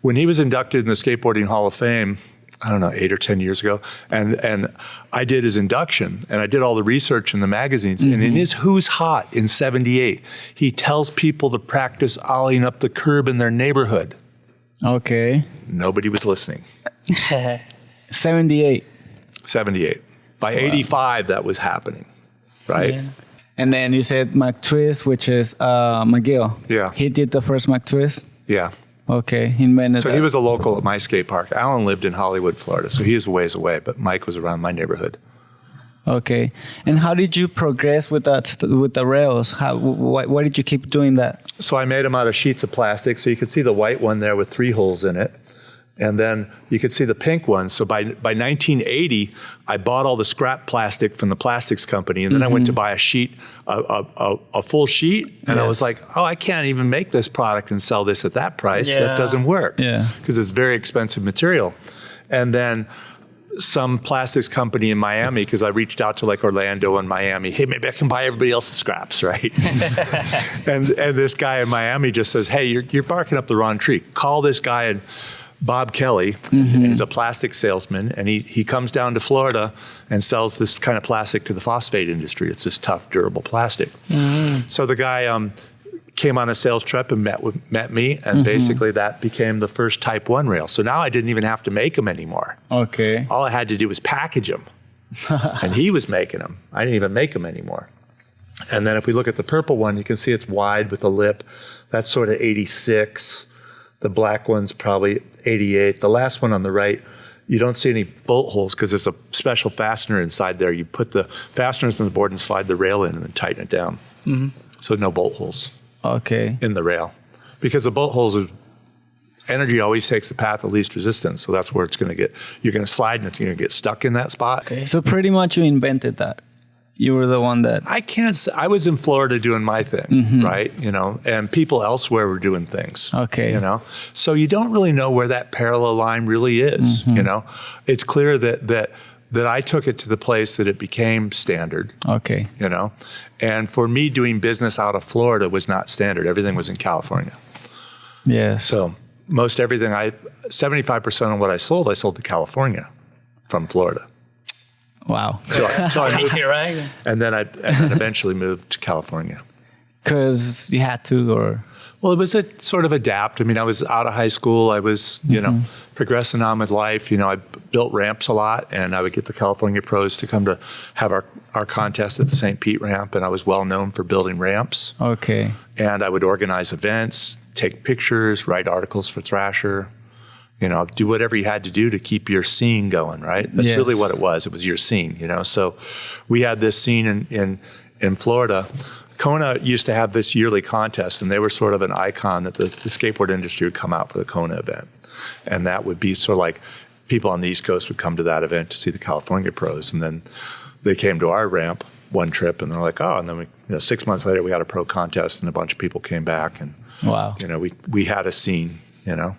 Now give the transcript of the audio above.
when he was inducted in the Skateboarding Hall of Fame, I don't know, 8 or 10 years ago, and I did his induction, and I did all the research in the magazines, and in his Who's Hot in 78, he tells people to practice ollieing up the curb in their neighborhood. Okay. Nobody was listening. 78. 78. By 85, that was happening, right? Yeah. And then you said McTwist, which is McGill. Yeah. He did the first McTwist? Yeah. Okay, he invented So that. he was a local at my skate park. Alan lived in Hollywood, Florida, so he was a ways away, but Mike was around my neighborhood. Okay. And how did you progress with that, with the rails? Why did you keep doing that? So I made them out of sheets of plastic, so you could see the white one there with 3 holes in it. And then you could see the pink one. So by 1980, I bought all the scrap plastic from the plastics company, and then I went to buy a sheet, a full sheet, and I was like, oh, I can't even make this product and sell this at that price. Yeah. That doesn't work. Yeah. Because it's very expensive material. And then some plastics company in Miami, because I reached out to like Orlando and Miami, hey, maybe I can buy everybody else's scraps, right? and this guy in Miami just says, hey, you're barking up the wrong tree. Call this guy and Bob Kelly, he's a plastic salesman, and he comes down to Florida and sells this kind of plastic to the phosphate industry. It's this tough, durable plastic. So the guy came on a sales trip and met me, and basically that became the first Type 1 rail. So now I didn't even have to make them anymore. Okay. All I had to do was package them, and he was making them. I didn't even make them anymore. And then if we look at the purple one, you can see it's wide with a lip. That's sort of 86. The black one's probably 88. The last one on the right, you don't see any bolt holes because there's a special fastener inside there. You put the fasteners on the board and slide the rail in and then tighten it down. So no bolt holes in the rail. Because the bolt holes are, energy always takes the path of least resistance. So that's where it's going to get, you're going to slide and it's going to get stuck in that spot. Okay. So pretty much you invented that. You were the one that... I can't say, I was in Florida doing my thing, right? You know, and people elsewhere were doing things. Okay. You know, so you don't really know where that parallel line really is, you know? It's clear that I took it to the place that it became standard. Okay. You know? And for me, doing business out of Florida was not standard. Everything was in California. Yes. So most everything 75% of what I sold to California from Florida. Wow. So I moved, right? and then eventually moved to California. Because you had to, or? Well, it was a sort of adapt. I mean, I was out of high school. I was, you know, progressing on with life. You know, I built ramps a lot, and I would get the California pros to come to have our contest at the St. Pete ramp, and I was well known for building ramps. Okay. And I would organize events, take pictures, write articles for Thrasher. You know, do whatever you had to do to keep your scene going, right? That's really what it was. It was your scene, you know? So we had this scene in Florida. Kona used to have this yearly contest, and they were sort of an icon that the skateboard industry would come out for the Kona event. And that would be sort of like people on the East Coast would come to that event to see the California pros. And then they came to our ramp one trip, and they're like, oh, and then 6 months later, we had a pro contest, and a bunch of people came back. And, wow. you know, we had a scene, you know?